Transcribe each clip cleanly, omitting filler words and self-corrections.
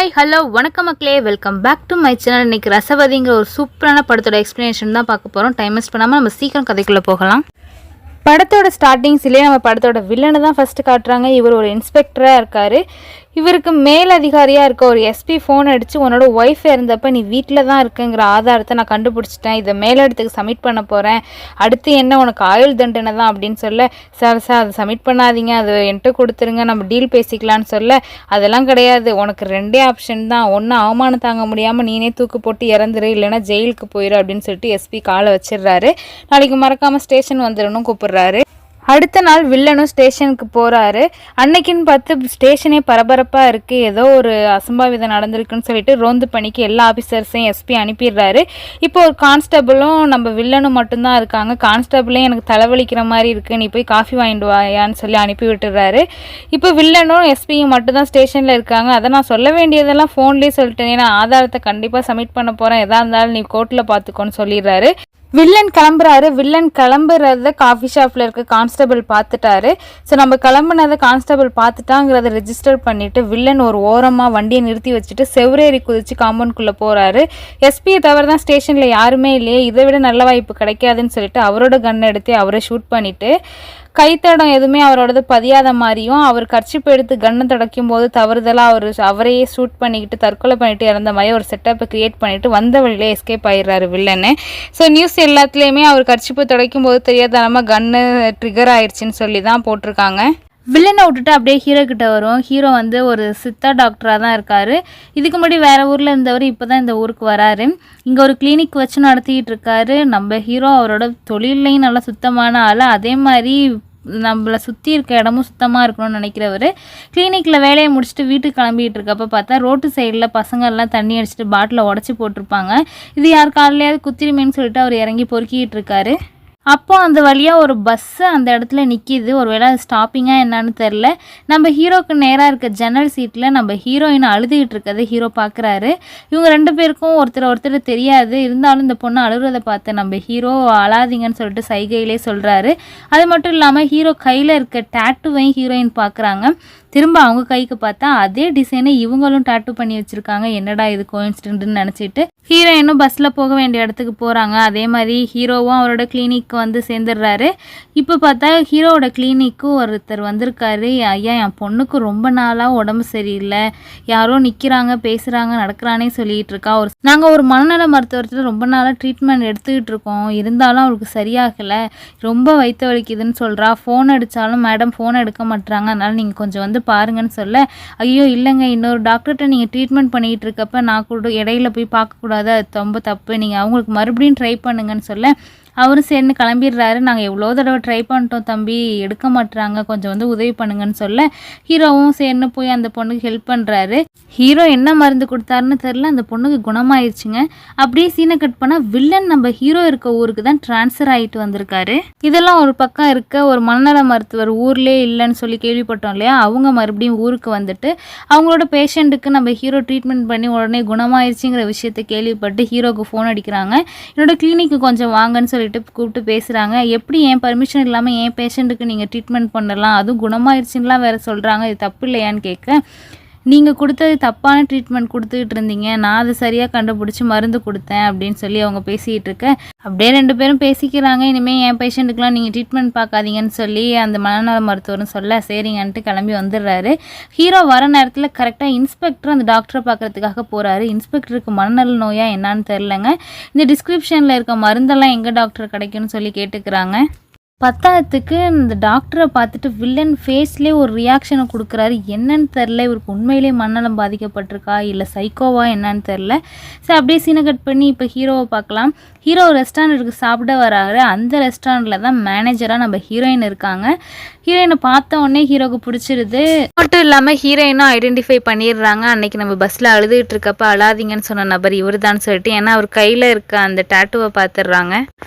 Hi hello வணக்கம் மக்களே, welcome back to my channel. இன்னைக்கு ரசவதிங்கிற ஒரு சூப்பரான படத்தோட எக்ஸ்பிளனேஷன் தான் பார்க்க போகிறோம். டைம் வேஸ்ட் பண்ணாமல் நம்ம சீக்கிரம் கதைக்குள்ளே போகலாம். படத்தோட ஸ்டார்டிங்ஸ்லேயே நம்ம படத்தோட வில்லனை தான் ஃபஸ்ட்டு காட்டுறாங்க. இவர் ஒரு இன்ஸ்பெக்டராக இருக்கார். இவருக்கு மேலதிகாரியாக இருக்க ஒரு எஸ்பி ஃபோன் அடித்து உன்னோட ஒய்ஃப் இருந்தப்போ நீ வீட்டில் தான் இருக்குங்கிற ஆதாரத்தை நான் கண்டுபிடிச்சிட்டேன், இதை மேலிடத்துக்கு சப்மிட் பண்ண போகிறேன், அடுத்து என்ன உனக்கு ஆயுள் தண்டனை தான் அப்படின்னு சொல்ல, சார் அதை சப்மிட் பண்ணாதீங்க, அது என்கிட்ட கொடுத்துருங்க, நம்ம டீல் பேசிக்கலான்னு சொல்ல, அதெல்லாம் கிடையாது, உனக்கு ரெண்டே ஆப்ஷன் தான், ஒன்று அவமானம் தாங்க முடியாமல் நீனே தூக்கு போட்டு இறந்துரு, இல்லைன்னா ஜெயிலுக்கு போயிரு அப்படின்னு சொல்லிட்டு எஸ்பி காலை வச்சிடுறாரு. நாளைக்கு மறக்காமல் ஸ்டேஷன் வந்துடணும் கூப்பிடுறாரு. அடுத்த நாள் வில்லனும் ஸ்டேஷனுக்கு போகிறாரு. அன்னைக்குன்னு பார்த்து ஸ்டேஷனே பரபரப்பாக இருக்குது, ஏதோ ஒரு அசம்பாவிதம் நடந்திருக்குன்னு சொல்லிட்டு ரோந்து பணிக்கு எல்லா ஆஃபீஸர்ஸையும் எஸ்பி அனுப்பிடுறாரு. இப்போ ஒரு கான்ஸ்டபிளும் நம்ம வில்லனும் மட்டும்தான் இருக்காங்க. கான்ஸ்டபிளையும் எனக்கு தலைவலிக்கிற மாதிரி இருக்குது, நீ போய் காஃபி வாங்கிட்டு வாயான்னு சொல்லி அனுப்பி விட்டுறாரு. இப்போ வில்லனும் எஸ்பியும் மட்டும்தான் ஸ்டேஷனில் இருக்காங்க. அதை நான் சொல்ல வேண்டியதெல்லாம் ஃபோன்லேயே சொல்லிட்டேன், ஏன்னா ஆதாரத்தை கண்டிப்பாக சப்மிட் பண்ண போகிறேன், எதாக இருந்தாலும் நீ கோர்ட்டில் பார்த்துக்கோன்னு சொல்லிடுறாரு. வில்லன் கிளம்புறாரு. வில்லன் கிளம்புறத காஃபி ஷாப்பில் இருக்க கான்ஸ்டபிள் பார்த்துட்டாரு. ஸோ நம்ம கிளம்புனதை கான்ஸ்டபிள் பார்த்துட்டாங்கிறத ரெஜிஸ்டர் பண்ணிவிட்டு வில்லன் ஒரு ஓரமாக வண்டியை நிறுத்தி வச்சுட்டு செவ்வரேறி குதிச்சு காம்பவுண்ட்குள்ளே போகிறாரு. எஸ்பியை தவிர தான் ஸ்டேஷனில் யாருமே இல்லையே, இதை விட நல்ல வாய்ப்பு கிடைக்காதுன்னு சொல்லிட்டு அவரோட கன்னை எடுத்து அவரை ஷூட் பண்ணிவிட்டு கைத்தடம் எதுவுமே அவரோடது பதியாத மாதிரியும், அவர் கர்ச்சிப்பு எடுத்து கண்ணை தொடக்கும் போது தவறுதலாக அவரையே ஷூட் பண்ணிக்கிட்டு தற்கொலை பண்ணிட்டு இறந்த மாதிரி ஒரு செட்டப்பை கிரியேட் பண்ணிட்டு வந்த வழியிலே எஸ்கேப் ஆயிடுறாரு வில்லன்னு. ஸோ நியூஸ் எல்லாத்துலேயுமே அவர் கர்ச்சிப்பு தொடக்கும் போது தெரியாதனமாக கன்னு ட்ரிகர் ஆயிடுச்சுன்னு சொல்லி தான் போட்டிருக்காங்க. வில்லனை விட்டுட்டு அப்படியே ஹீரோ கிட்ட வரும். ஹீரோ வந்து ஒரு சித்தா டாக்டராக தான் இருக்கார். இதுக்கு முன்னாடி வேறு ஊரில் இருந்தவர் இப்போ தான் இந்த ஊருக்கு வராரு. இங்கே ஒரு கிளினிக் வச்சு நடத்திக்கிட்டு இருக்காரு. நம்ம ஹீரோ அவரோட தொழிலையும் நல்லா சுத்தமான ஆள், அதே மாதிரி நம்மளை சுற்றி இருக்க இடமும் சுத்தமாக இருக்கணும்னு நினைக்கிறவர். கிளினிக்கில் வேலையை முடிச்சுட்டு வீட்டுக்கு கிளம்பிகிட்டு இருக்கப்போ பார்த்தா ரோட்டு சைடில் பசங்கள்லாம் தண்ணி அடிச்சுட்டு பாட்டிலை உடச்சி போட்டிருப்பாங்க. இது யார் காலையாவது குத்திருமேன்னு சொல்லிட்டு அவர் இறங்கி பொறுக்கிட்டு இருக்காரு. அப்போ அந்த வழியாக ஒரு பஸ்ஸு அந்த இடத்துல நிற்கிது. ஒரு வேளை ஸ்டாப்பிங்காக என்னான்னு தெரில. நம்ம ஹீரோக்கு நேராக இருக்க ஜன்னல் சீட்டில் நம்ம ஹீரோயின் அழுதுகிட்டு இருக்கிறத ஹீரோ பார்க்குறாரு. இவங்க ரெண்டு பேருக்கும் ஒருத்தர் தெரியாது. இருந்தாலும் இந்த பொண்ணு அழுகிறத பார்த்து நம்ம ஹீரோ அழாதீங்கன்னு சொல்லிட்டு சைகையிலே சொல்கிறாரு. அது மட்டும் இல்லாமல் ஹீரோ கையில் இருக்க டேட்டுவையும் ஹீரோயின் பார்க்குறாங்க. திரும்ப அவங்க கைக்கு பார்த்தா அதே டிசைனை இவங்களும் டேட்டு பண்ணி வச்சுருக்காங்க. என்னடா இது கோயின்சிடென்ட்னு நினச்சிட்டு ஹீரோயினும் பஸ்ஸில் போக வேண்டிய இடத்துக்கு போகிறாங்க. அதே மாதிரி ஹீரோவும் அவரோட கிளினிக்கு வந்து சேர்ந்துடுறாரு. இப்போ பார்த்தா ஹீரோவோட கிளினிக்கு ஒருத்தர் வந்திருக்காரு. ஐயா, என் பொண்ணுக்கு ரொம்ப நாளாக உடம்பு சரியில்லை, யாரோ நிற்கிறாங்க, பேசுகிறாங்க, நடக்கிறானே சொல்லிகிட்டு இருக்கா. நாங்கள் ஒரு மனநல மருத்துவத்தில் ரொம்ப நாளாக ட்ரீட்மெண்ட் எடுத்துக்கிட்டு இருக்கோம், இருந்தாலும் அவளுக்கு சரியாகலை, ரொம்ப வயிற்று வலிக்குதுன்னு சொல்கிறா. ஃபோன் அடித்தாலும் மேடம் ஃபோன் எடுக்க மாட்டுறாங்க, அதனால் நீங்கள் கொஞ்சம் வந்து பாருங்கன்னு சொல்ல, ஐயோ இல்லைங்க, இன்னொரு டாக்டர்கிட்ட நீங்கள் ட்ரீட்மெண்ட் பண்ணிக்கிட்டு இருக்கப்ப நான் கூட இடையில போய் பார்க்கக்கூடாது, அது ரொம்ப தப்பு, நீங்கள் அவங்களுக்கு மறுபடியும் ட்ரை பண்ணுங்கன்னு சொல்ல, அவரும் சேர்ந்து கிளம்பிடுறாரு. நாங்கள் எவ்வளோ தடவை ட்ரை பண்ணிட்டோம் தம்பி, எடுக்க மாட்டுறாங்க, கொஞ்சம் வந்து உதவி பண்ணுங்கன்னு சொல்ல ஹீரோவும் சேர்ந்து போய் அந்த பொண்ணுக்கு ஹெல்ப் பண்ணுறாரு. ஹீரோ என்ன மருந்து கொடுத்தாருன்னு தெரில, அந்த பொண்ணுக்கு குணமாயிருச்சுங்க. அப்படியே சீனை கட் பண்ணால் வில்லன் நம்ம ஹீரோ இருக்க ஊருக்கு தான் ட்ரான்ஸ்ஃபர் ஆகிட்டு வந்திருக்காரு. இதெல்லாம் ஒரு பக்கம் இருக்க, ஒரு மனநல மருத்துவர் ஊர்லேயே இல்லைன்னு சொல்லி கேள்விப்பட்டோம் இல்லையா, அவங்க மறுபடியும் ஊருக்கு வந்துட்டு அவங்களோட பேஷண்ட்டுக்கு நம்ம ஹீரோ ட்ரீட்மெண்ட் பண்ணி உடனே குணமாயிருச்சுங்கிற விஷயத்தை கேள்விப்பட்டு ஹீரோக்கு ஃபோன் அடிக்கிறாங்க. என்னோட கிளினிக்கு கொஞ்சம் வாங்கன்னு சொல்லி கூப்பிட்டு பேசுகிறாங்க. எப்படி என் பர்மிஷன் இல்லாமல் என் பேஷண்ட்டுக்கு நீங்கள் ட்ரீட்மெண்ட் பண்ணலாம், அதுவும் குணமாயிருச்சுன்னெலாம் வேறு சொல்கிறாங்க, இது தப்பு இல்லையான்னு கேட்க, நீங்கள் கொடுத்தது தப்பான ட்ரீட்மெண்ட் கொடுத்துக்கிட்டு இருந்தீங்க, நான் அதை சரியாக கண்டுபிடிச்சி மருந்து கொடுத்தேன் அப்படின்னு சொல்லி அவங்க பேசிகிட்டு இருக்க, அப்படியே ரெண்டு பேரும் பேசிக்கிறாங்க. இனிமேல் என் பேஷண்ட்டுக்கெலாம் நீங்கள் ட்ரீட்மெண்ட் பார்க்காதீங்கன்னு சொல்லி அந்த மனநல மருத்துவர்னு சொல்ல சரிங்கன்ட்டு கிளம்பி வந்துடுறாரு. ஹீரோ வர நேரத்தில் கரெக்டாக இன்ஸ்பெக்டர் அந்த டாக்டரை பார்க்குறதுக்காக போகிறாரு. இன்ஸ்பெக்டருக்கு மனநல நோயா என்னான்னு தெரிலங்க. இந்த டிஸ்கிரிப்ஷனில் இருக்க மருந்தெல்லாம் எங்கே டாக்டர் கிடைக்கும்னு சொல்லி கேட்டுக்கிறாங்க. பத்தாயிரத்துக்கு இந்த டாக்டரை பார்த்துட்டு வில்லன் ஃபேஸ்லேயே ஒரு ரியாக்ஷனை கொடுக்குறாரு. என்னன்னு தெரில, இவருக்கு உண்மையிலே மனநலம் பாதிக்கப்பட்டிருக்கா இல்லை சைக்கோவா என்னன்னு தெரில. ஸோ அப்படியே சீனை கட் பண்ணி இப்போ ஹீரோவை பார்க்கலாம். ஹீரோ ரெஸ்டாரண்ட்டுக்கு சாப்பிட வராரு. அந்த ரெஸ்டாரண்ட்டில் தான் மேனேஜராக நம்ம ஹீரோயின் இருக்காங்க. ஹீரோயினை பார்த்த உடனே ஹீரோக்கு பிடிச்சிருது. மட்டும் இல்லாமல் ஹீரோயினும் ஐடென்டிஃபை பண்ணிடுறாங்க. அன்றைக்கி நம்ம பஸ்ஸில் அழுதுகிட்டு இருக்கப்ப அழாதீங்கன்னு சொன்ன நபர் இவர் தான் சொல்லிட்டு, ஏன்னா அவர் கையில் இருக்க அந்த டேட்டுவை பார்த்துடுறாங்க.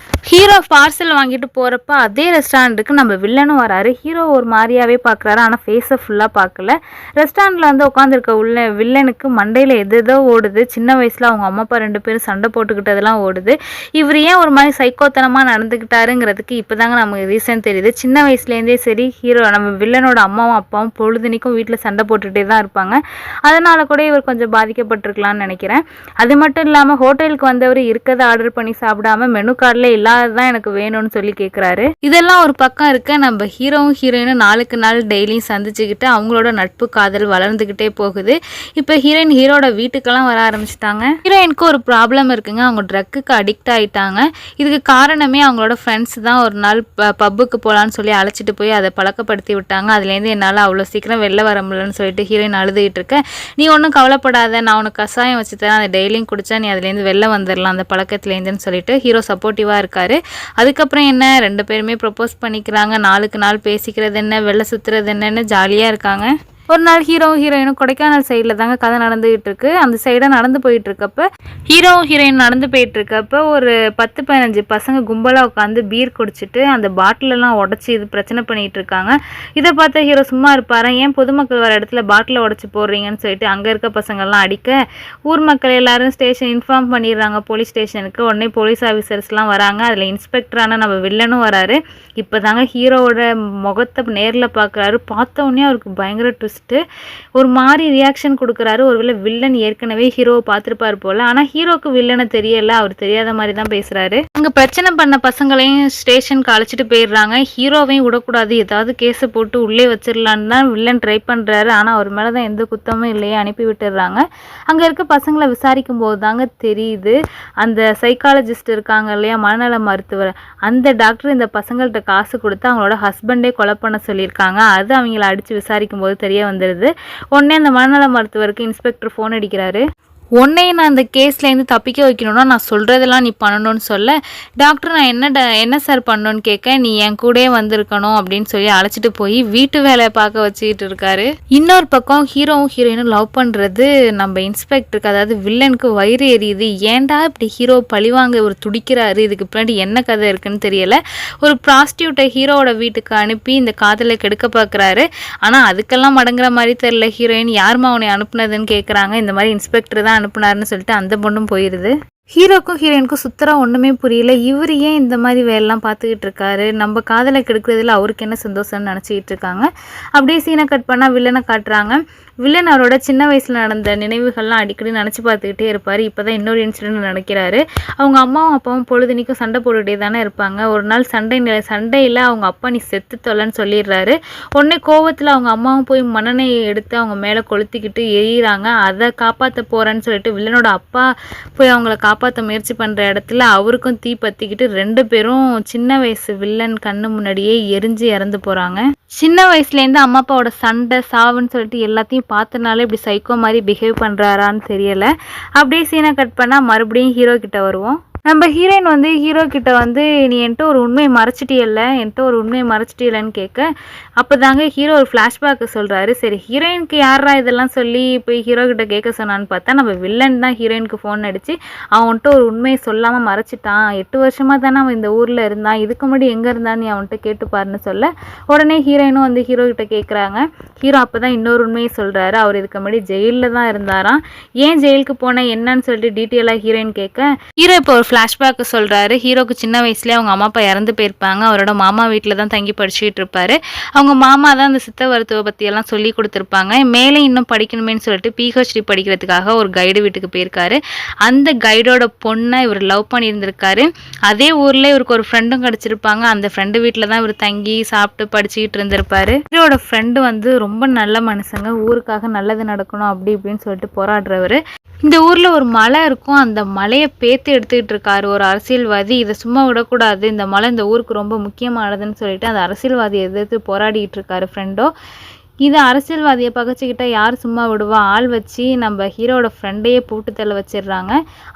ஹீரோ பார்சல் வாங்கிட்டு போகிறப்ப அதே அதே ரெஸ்டாரண்ட்டுக்கு நம்ம வில்லனும் வராரு. ஹீரோ ஒரு மாதிரியாவே பார்க்குறாரு, ஆனால் ஃபேஸை ஃபுல்லாக பார்க்கல. ரெஸ்டாரண்ட்டில் வந்து உட்காந்துருக்க வில்லனுக்கு மண்டையில் எதோ ஓடுது. சின்ன வயசில் அவங்க அம்மா அப்பா 2 பேரும் சண்டை போட்டுக்கிட்டதெல்லாம் ஓடுது. இவர் ஏன் ஒரு மாதிரி சைக்கோத்தனமாக நடந்துக்கிட்டாருங்கிறதுக்கு இப்போ தாங்க நமக்கு ரீசன் தெரியுது. சின்ன வயசுலேருந்தே சரி நம்ம வில்லனோட அம்மாவும் அப்பாவும் பொழுதுனிக்கும் வீட்டில் சண்டை போட்டுகிட்டே தான் இருப்பாங்க. அதனால் கூட இவர் கொஞ்சம் பாதிக்கப்பட்டிருக்கலாம்னு நினைக்கிறேன். அது மட்டும் இல்லாமல் ஹோட்டலுக்கு வந்தவர் இருக்கதை ஆர்டர் பண்ணி சாப்பிடாம மெனு கார்டில் இல்லாததான் எனக்கு வேணும்னு சொல்லி கேட்குறாரு. இதெல்லாம் ஒரு பக்கம் இருக்க, நம்ம ஹீரோவும் ஹீரோயினும் நாளுக்கு நாள் டெய்லியும் சந்திச்சுக்கிட்டு அவங்களோட நட்பு காதல் வளர்ந்துக்கிட்டே போகுது. இப்போ ஹீரோட வீட்டுக்கெல்லாம் வர ஆரம்பிச்சிட்டாங்க. ஹீரோயினுக்கு ஒரு ப்ராப்ளம் இருக்குங்க. அவங்க ட்ரக்குக்கு அடிக்ட் ஆகிட்டாங்க. இதுக்கு காரணமே அவங்களோட ஃப்ரெண்ட்ஸ் தான் ஒரு நாள் பப்புக்கு போகலான்னு சொல்லி அழைச்சிட்டு போய் அதை பழக்கப்படுத்தி விட்டாங்க. அதுலேருந்து என்னால் அவ்வளோ சீக்கிரம் வெளில வர முடியலன்னு சொல்லிட்டு ஹீரோயின் அழுதுகிட்டு இருக்க, நீ ஒன்றும் கவலைப்படாத, நான் உனக்கு கஷாயம் வச்சு தரேன், அதை டெய்லியும் குடிச்சா நீ அதுலேருந்து வெளில வந்துடலாம் அந்த பழக்கத்துலேருந்துன்னு சொல்லிட்டு ஹீரோ சப்போர்ட்டிவாக இருக்காரு. அதுக்கப்புறம் என்ன, 2 பேருமே ப்ரப்போஸ் பண்ணிக்கிறாங்க. நாளுக்கு நாள் பேசிக்கிறது என்ன, வெளில சுற்றுறது என்னன்னு ஜாலியாக இருக்காங்க. ஒரு நாள் ஹீரோயினும் கொடைக்கானல் சைடில் தாங்க கதை நடந்துகிட்டு இருக்கு. அந்த சைடாக நடந்து போயிட்டு இருக்கப்ப ஹீரோயின் நடந்து போயிட்டு இருக்கப்ப ஒரு 10-15 பசங்க கும்பலாக உட்காந்து பீர் குடிச்சிட்டு அந்த பாட்டிலெல்லாம் உடச்சி இது பிரச்சனை பண்ணிட்டு இருக்காங்க. இதை பார்த்த ஹீரோ சும்மா இருப்பாரு, ஏன் பொதுமக்கள் வர இடத்துல பாட்டிலை உடச்சி போடுறீங்கன்னு சொல்லிட்டு அங்கே இருக்க பசங்கள்லாம் அடிக்க, ஊர் மக்கள் எல்லாரும் ஸ்டேஷன் இன்ஃபார்ம் பண்ணிடுறாங்க போலீஸ் ஸ்டேஷனுக்கு. உடனே போலீஸ் ஆஃபீஸர்ஸ்லாம் வராங்க. அதில் இன்ஸ்பெக்டரான நம்ம வில்லனும் வராரு. இப்போ தாங்க ஹீரோவோட முகத்தை நேரில் பார்க்குறாரு. பார்த்த உடனே அவருக்கு பயங்கர ட்விஸ்ட், ஒரு மாதிரி ரியாக்ஷன் கொடுக்குறாரு. ஒருவேளை வில்லன் ஏற்கனவே ஹீரோவை பார்த்துருப்பாரு போல, ஆனால் ஹீரோக்கு வில்லனை தெரியல, அவர் தெரியாத மாதிரி தான் பேசுறாரு. அங்கே பிரச்சனை பண்ண பசங்களையும் ஸ்டேஷனுக்கு அழைச்சிட்டு போயிடுறாங்க. ஹீரோவையும் விடக்கூடாது, ஏதாவது கேஸை போட்டு உள்ளே வச்சிடலான்னு தான் வில்லன் ட்ரை பண்ணுறாரு. ஆனால் அவர் மேலே தான் எந்த குத்தமும் இல்லையே, அனுப்பி விட்டுடுறாங்க. அங்கே இருக்க பசங்களை விசாரிக்கும் போது தாங்க தெரியுது, அந்த சைக்காலஜிஸ்ட் இருக்காங்க இல்லையா, மனநல மருத்துவர், அந்த டாக்டர் இந்த பசங்கள்கிட்ட காசு கொடுத்து அவங்களோட ஹஸ்பண்டே கொலை பண்ண சொல்லியிருக்காங்க. அது அவங்கள அடித்து விசாரிக்கும் போது தெரிய வந்துடுது. உடனே அந்த மனநல மருத்துவருக்கு இன்ஸ்பெக்டர் ஃபோன் அடிக்கிறாரு. உன்னையே நான் இந்த கேஸ்லேருந்து தப்பிக்க வைக்கணும்னா நான் சொல்கிறதெல்லாம் நீ பண்ணணும்னு சொல்ல, டாக்டர் நான் என்ன சார் பண்ணணும்னு கேட்க, நீ என் கூடயே வந்திருக்கணும் அப்படின்னு சொல்லி அழைச்சிட்டு போய் வீட்டு வேலையை பார்க்க வச்சுக்கிட்டு இருக்காரு. இன்னொரு பக்கம் ஹீரோவும் ஹீரோயினும் லவ் பண்ணுறது நம்ம இன்ஸ்பெக்டருக்கு, அதாவது வில்லனுக்கு வயிறு எரியுது. ஏன்டா இப்படி ஹீரோ பழிவாங்க ஒரு துடிக்கிறாரு, இதுக்கு பின்னாடி என்ன கதை இருக்குன்னு தெரியல. ஒரு ப்ராஸ்டியூட்டை ஹீரோவோட வீட்டுக்கு அனுப்பி இந்த காதலை கெடுக்க பார்க்குறாரு. ஆனால் அதுக்கெல்லாம் மடங்குற மாதிரி தெரியல. ஹீரோயின் யாருமா அவனை அனுப்புனதுன்னு கேட்குறாங்க. இந்த மாதிரி இன்ஸ்பெக்டர் தான் அனுப்புனாருன்னு சொல்லிட்டு அந்த பொண்ணும் போயிடுது. ஹீரோக்கும் ஹீரோயினுக்கும் சுத்தரம் ஒன்றுமே புரியல. இவர் ஏன் இந்த மாதிரி வேலைலாம் பார்த்துக்கிட்டு இருக்காரு, நம்ம காதலை கெடுக்கிறதுல அவருக்கு என்ன சந்தோஷம்னு நினச்சிக்கிட்டு இருக்காங்க. அப்படியே சீனை கட் பண்ணால் வில்லனை காட்டுறாங்க. வில்லன் அவரோட சின்ன வயசில் நடந்த நினைவுகள்லாம் அடிக்கடி நினச்சி பார்த்துக்கிட்டே இருப்பார். இப்போ தான் இன்னொரு இன்சிடென்ட் நடக்கிறாரு. அவங்க அம்மாவும் அப்பாவும் பொழுதுனிக்கும் சண்டை போட்டுகிட்டே தானே இருப்பாங்க. ஒரு நாள் சண்டையில் அவங்க அப்பா நீ செத்து தொலைன்னு சொல்லிடுறாரு. உடனே கோவத்தில் அவங்க அம்மாவும் போய் மண்ணெண்ணெயை எடுத்து அவங்க மேலே கொளுத்திக்கிட்டு எரியிறாங்க. அதை காப்பாற்ற போகிறேன்னு சொல்லிட்டு வில்லனோட அப்பா போய் அவங்கள காப்பாற்ற முயற்சி பண்ணுற இடத்துல அவருக்கும் தீ பற்றிக்கிட்டு 2 பேரும் சின்ன வயசு வில்லன் கண்ணு முன்னாடியே எரிஞ்சு இறந்து போகிறாங்க. சின்ன வயசுலேருந்து அம்மா அப்பாவோட சண்டை சாவுன்னு சொல்லிட்டு எல்லாத்தையும் பார்த்தனால இப்படி சைக்கோ மாதிரி பிஹேவ் பண்ணுறாரான்னு தெரியலை. அப்படியே சீனை கட் பண்ணால் மறுபடியும் ஹீரோ கிட்ட வருவோம். நம்ம ஹீரோயின் வந்து ஹீரோ கிட்ட வந்து நீ என்கிட்ட ஒரு உண்மையை மறைச்சிட்டியல்லன்னு கேட்க, அப்போ தாங்க ஹீரோ ஒரு ஃப்ளாஷ்பேக்கு சொல்கிறாரு. சரி ஹீரோயினுக்கு யாரா இதெல்லாம் சொல்லி போய் ஹீரோ கிட்ட கேட்க சொன்னான்னு பார்த்தா நம்ம வில்லன் தான் ஹீரோயினுக்கு ஃபோன் அடித்து அவன்கிட்ட ஒரு உண்மையை சொல்லாமல் மறைச்சிட்டான். 8 வருஷமாக தானே அவன் இந்த ஊரில் இருந்தான், இதுக்கு முன்னாடி எங்கே இருந்தான்னு நீ அவன்கிட்ட கேட்டுப்பாருன்னு சொல்ல, உடனே ஹீரோயினும் வந்து ஹீரோ கிட்ட கேட்குறாங்க. ஹீரோ அப்போ தான் இன்னொரு உண்மையை சொல்கிறாரு. அவர் இதுக்கு முன்னாடி ஜெயிலில் தான் இருந்தாராம். ஏன் ஜெயிலுக்கு போனேன் என்னன்னு சொல்லிட்டு டீட்டெயிலாக ஹீரோயின் கேட்க, ஹீரோ இப்போ ஒரு ஃப்ளாஷ்பேக்கு சொல்கிறாரு. ஹீரோக்கு சின்ன வயசுலேயே அவங்க அம்மா அப்பா இறந்து போயிருப்பாங்க. அவரோட மாமா வீட்டில் தான் தங்கி படிச்சுக்கிட்டு இருப்பார். அவங்க மாமா தான் அந்த சித்த மருத்துவ பற்றியெல்லாம் சொல்லி கொடுத்துருப்பாங்க. மேலே இன்னும் படிக்கணுமேனு சொல்லிட்டு பிஹெச்டி படிக்கிறதுக்காக ஒரு கைடு வீட்டுக்கு போயிருக்காரு. அந்த கைடோட பொண்ணை இவர் லவ் பண்ணியிருந்திருக்காரு. அதே ஊரில் இவருக்கு ஒரு ஃப்ரெண்டும் கிடச்சிருப்பாங்க. அந்த ஃப்ரெண்டு வீட்டில் தான் இவர் தங்கி சாப்பிட்டு படிச்சுக்கிட்டு இருந்திருப்பாரு. இவரோட ஃப்ரெண்டு வந்து ரொம்ப நல்ல மனுஷங்க, ஊருக்காக நல்லது நடக்கணும் அப்படி இப்படின்னு சொல்லிட்டு போராடுறவர். இந்த ஊரில் ஒரு மலை இருக்கும், அந்த மலையை பேத்து எடுத்துக்கிட்டு இருக்காரு ஒரு அரசியல்வாதி. இதை சும்மா விடக்கூடாது, இந்த மலை இந்த ஊருக்கு ரொம்ப முக்கியமானதுன்னு சொல்லிட்டு அந்த அரசியல்வாதியை எதிர்த்து போராடிட்டு இருக்காரு ஃப்ரெண்டோ. இது அரசியல்வாதியை பகச்சிக்கிட்ட யார் சும்மா விடுவா, ஆள் வச்சு நம்ம ஹீரோட ஃப்ரெண்டையே போட்டு தள்ள வச்சிடுறாங்க.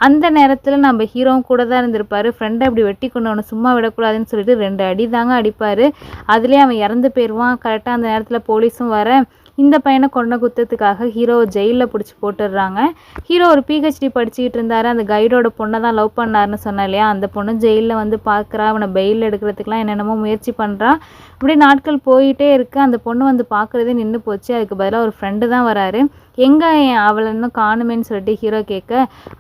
அந்த நேரத்தில் நம்ம ஹீரோவும் கூட தான் இருந்திருப்பாரு. ஃப்ரெண்டை அப்படி வெட்டி கொண்டு அவனை சும்மா விடக்கூடாதுன்னு சொல்லிட்டு 2 அடி தாங்க அடிப்பார். அதுலேயே அவன் இறந்து போயிடுவான். கரெக்டாக அந்த நேரத்தில் போலீஸும் வர இந்த பையனை கொண்ட குத்தத்துக்காக ஹீரோ ஜெயிலில் பிடிச்சி போட்டுடுறாங்க. ஹீரோ ஒரு பிஹெச்டி படிச்சுக்கிட்டு இருந்தார். அந்த கைடோட பொண்ணை தான் லவ் பண்ணாருன்னு சொன்னேன் இல்லையா, அந்த பொண்ணு ஜெயிலில் வந்து பார்க்குறா. அவனை பெயில் எடுக்கிறதுக்குலாம் என்னென்னமோ முயற்சி பண்ணுறா. அப்படியே நாட்கள் போயிட்டே இருக்கு. அந்த பொண்ணு வந்து பார்க்குறதே நின்று போச்சு. அதுக்கு பதிலாக ஒரு ஃப்ரெண்டு தான் வராரு. எங்கே அவளை இன்னும் காணுமேன்னு சொல்லிட்டு ஹீரோ கேட்க,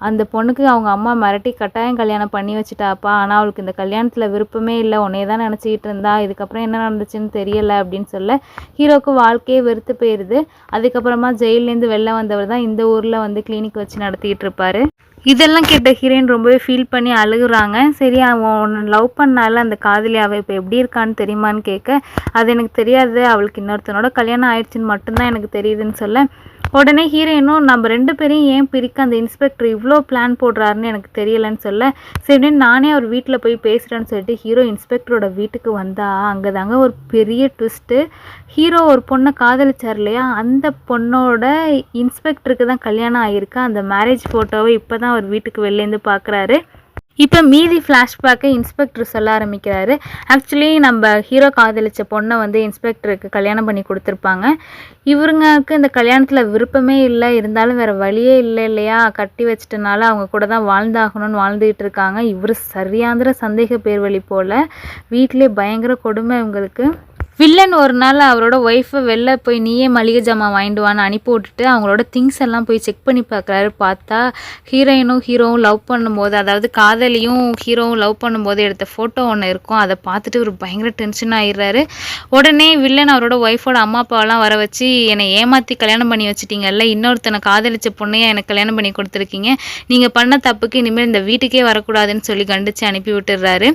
அந்த பொண்ணுக்கு அவங்க அம்மா மிரட்டி கட்டாயம் கல்யாணம் பண்ணி வச்சுட்டாப்பா. ஆனால் அவளுக்கு இந்த கல்யாணத்தில் விருப்பமே இல்லை, உன்னையே தான் நினச்சிக்கிட்டு இருந்தா, இதுக்கப்புறம் என்ன நடந்துச்சுன்னு தெரியலை அப்படின்னு சொல்ல ஹீரோவுக்கு வாழ்க்கையே வெறுத்து போயிடுது. அதுக்கப்புறமா ஜெயிலேருந்து வெளில வந்தவர் தான் இந்த ஊரில் வந்து கிளினிக் வச்சு நடத்திக்கிட்டு இருப்பார். இதெல்லாம் கேட்ட ஹீரோயின் ரொம்பவே ஃபீல் பண்ணி அழுகுறாங்க. சரி, அவன் ஒன்று லவ் பண்ணால அந்த காதலி அவள் இப்போ எப்படி இருக்கான்னு தெரியுமான்னு கேட்க, அது எனக்கு தெரியாது, அவளுக்கு இன்னொருத்தனோட கல்யாணம் ஆயிடுச்சுன்னு மட்டும்தான் எனக்கு தெரியுதுன்னு சொல்ல, உடனே ஹீரோயினும் நம்ம 2 பேரையும் ஏன் பிரிக்க அந்த இன்ஸ்பெக்டர் இவ்வளோ பிளான் போடுறாருன்னு எனக்கு தெரியலைன்னு சொல்ல, சரி நானே அவர் வீட்டில் போய் பேசுகிறேன்னு சொல்லிட்டு ஹீரோ இன்ஸ்பெக்டரோட வீட்டுக்கு வந்தா அங்கே தாங்க ஒரு பெரிய ட்விஸ்ட்டு. ஹீரோ ஒரு பொண்ணை காதலிச்சார் இல்லையா, அந்த பொண்ணோட இன்ஸ்பெக்டருக்கு தான் கல்யாணம் ஆகிருக்கு. அந்த மேரேஜ் ஃபோட்டோவை இப்போ தான் அவர் வீட்டுக்கு வெளிலேருந்து பார்க்குறாரு. இப்போ மீதி ஃப்ளாஷ்பேக்கை இன்ஸ்பெக்டர் சொல்ல ஆரம்பிக்கிறாரு. ஆக்சுவலி நம்ம ஹீரோ காதலிச்ச பொண்ணை வந்து இன்ஸ்பெக்டருக்கு கல்யாணம் பண்ணி கொடுத்துருப்பாங்க. இவருக்கு இந்த கல்யாணத்தில் விருப்பமே இல்லை, இருந்தாலும் வேறு வழியே இல்லை இல்லையா, கட்டி வச்சிட்டனால அவங்க கூட தான் வாழ்ந்தாகணும்னு வாழ்ந்துகிட்டு இருக்காங்க. இவர் சரியாந்திர சந்தேக பேர் வழி போல் வீட்டிலே பயங்கர கொடுமை இவங்களுக்கு. வில்லன் ஒரு நாள் அவரோட ஒய்ஃபை வெளில போய் நீயே மளிகை ஜாமான் வாங்கிட்டு வான்னு அனுப்பி விட்டுட்டு அவங்களோட திங்ஸ் எல்லாம் போய் செக் பண்ணி பார்க்குறாரு. பார்த்தா ஹீரோவும் லவ் பண்ணும்போது, அதாவது காதலியும் ஹீரோவும் லவ் பண்ணும்போது எடுத்த ஃபோட்டோ ஒன்று இருக்கும். அதை பார்த்துட்டு ஒரு பயங்கர டென்ஷன் ஆகிடுறாரு. உடனே வில்லன் அவரோட ஒய்ஃபோட அம்மா அப்பாவெல்லாம் வர வச்சு, என்னை ஏமாற்றி கல்யாணம் பண்ணி வச்சுட்டீங்கல்ல, இன்னொருத்தனை காதலிச்ச பொண்ணையாக எனக்கு கல்யாணம் பண்ணி கொடுத்துருக்கீங்க, நீங்கள் பண்ண தப்புக்கு இனிமேல் இந்த வீட்டுக்கே வரக்கூடாதுன்னு சொல்லி கண்டித்து அனுப்பி விட்டுடுறாரு.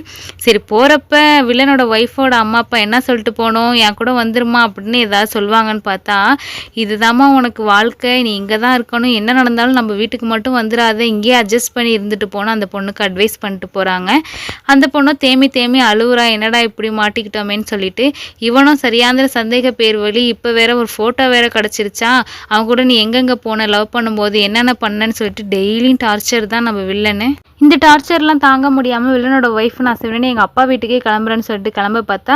சரி, போகிறப்ப வில்லனோட ஒய்ஃபோட அம்மா அப்பா என்ன சொல்லிட்டு போனோம், என் கூட வந்துருமா அப்படின்னு ஏதாவது சொல்லுவாங்கன்னு பார்த்தா, இதுதாம்மா உனக்கு வாழ்க்கை, நீ இங்கே தான் இருக்கணும், என்ன நடந்தாலும் நம்ம வீட்டுக்கு மட்டும் வந்துடாத, இங்கேயே அட்ஜஸ்ட் பண்ணி இருந்துட்டு போனால் அந்த பொண்ணுக்கு அட்வைஸ் பண்ணிட்டு போகிறாங்க. அந்த பொண்ணும் தேமி அழுவுறா, என்னடா இப்படி மாட்டிக்கிட்டோமேன்னு சொல்லிட்டு. இவனும் சரியாந்திர சந்தேக பேர் வழி, இப்போ வேற ஒரு ஃபோட்டோ வேற கிடச்சிருச்சா, அவங்க கூட நீ எங்கெங்கே போன, லவ் பண்ணும்போது என்னென்ன பண்ணேன்னு சொல்லிட்டு டெய்லியும் டார்ச்சர் தான் நம்ம வில்லனு. இந்த டார்ச்சர்லாம் தாங்க முடியாமல் வில்லனோட ஒய்ஃப் நான் சிவனே எங்கள் அப்பா வீட்டுக்கே கிளம்புறேன்னு சொல்லிட்டு கிளம்ப பார்த்தா,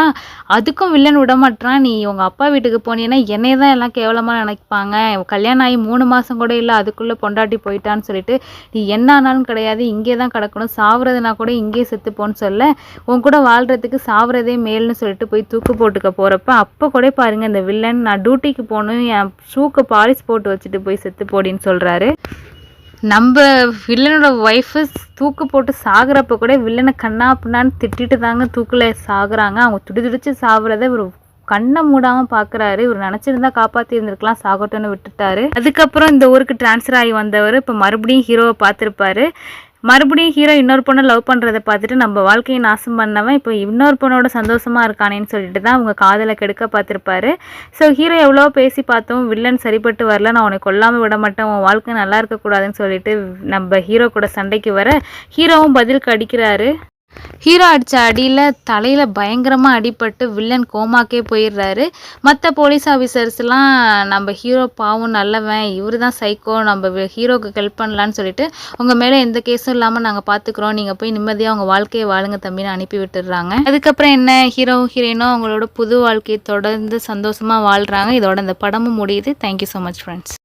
அதுக்கும் வில்லன் விடமாட்டான். நீ உங்கள் அப்பா வீட்டுக்கு போனீங்கன்னா என்னையே தான் எல்லாம் கேவலமாக நினைப்பாங்க, கல்யாணம் ஆகி 3 மாதம் கூட இல்லை, அதுக்குள்ளே பொண்டாட்டி போயிட்டான்னு சொல்லிட்டு நீ என்ன ஆனாலும் கிடையாது, இங்கே தான் கிடக்கணும், சாவுறதுனா கூட இங்கேயே செத்துப்போன்னு சொல்ல, உன் கூட வாழ்கிறதுக்கு சாவுறதே மேல்னு சொல்லிட்டு போய் தூக்கு போட்டுக்க போகிறப்ப அப்போ கூட பாருங்கள் இந்த வில்லன், நான் டியூட்டிக்கு போகணும், என் ஷூக்கு பாலிஷ் போட்டு வச்சுட்டு போய் செத்து போடின்னு சொல்கிறாரு. நம்ம வில்லனோட ஒய்ஃபு தூக்கு போட்டு சாகுறப்ப கூட வில்லனை கண்ணா அப்படின்னான்னு திட்டிட்டு தாங்க தூக்கில் சாகுறாங்க. அவங்க துடிச்சு சாகுறத ஒரு கண்ணை மூடாமல் பார்க்குறாரு. இவர் நினச்சிருந்தா காப்பாற்றி இருந்திருக்கலாம், சாகட்டோன்னு விட்டுட்டாரு. அதுக்கப்புறம் இந்த ஊருக்கு டிரான்ஸ்ஃபர் ஆகி வந்தவர் இப்போ மறுபடியும் ஹீரோவை பார்த்துருப்பாரு. மறுபடியும் ஹீரோ இன்னொரு பொண்ணை லவ் பண்ணுறதை பார்த்துட்டு நம்ம வாழ்க்கையை நாசம் பண்ணவன் இப்போ இன்னொரு பொண்ணோட சந்தோஷமாக இருக்கானேன்னு சொல்லிட்டு தான் அவங்க காதலை கெடுக்க பார்த்துருப்பாரு. ஸோ ஹீரோ எவ்வளோ பேசி பார்த்தோம், வில்லன் சரிப்பட்டு வரல, நான் உன்னை கொல்லாமல் விட மாட்டேன், உன் வாழ்க்கை நல்லா இருக்கக்கூடாதுன்னு சொல்லிட்டு நம்ம ஹீரோ கூட சண்டைக்கு வர ஹீரோவும் பதிலுக்கு அடிக்கிறாரு. ஹீரோ அடித்த அடியில் தலையில் பயங்கரமாக அடிபட்டு வில்லன் கோமாக்கே போயிடுறாரு. மற்ற போலீஸ் ஆஃபீஸர்ஸ்லாம் நம்ம ஹீரோ பாவம் நல்லவன், இவர் தான் சைக்கோ, நம்ம ஹீரோக்கு ஹெல்ப் பண்ணலான்னு சொல்லிட்டு உங்கள் மேலே எந்த கேஸும் இல்லாமல் நாங்கள் பார்த்துக்குறோம், நீங்கள் போய் நிம்மதியாக உங்கள் வாழ்க்கையை வாழுங்க தம்பின்னு அனுப்பி விட்டுடுறாங்க. அதுக்கப்புறம் என்ன, ஹீரோயினும் அவங்களோட புது வாழ்க்கையை தொடர்ந்து சந்தோஷமாக வாழ்கிறாங்க. இதோட இந்த படமும் முடியுது. Thank you so much friends.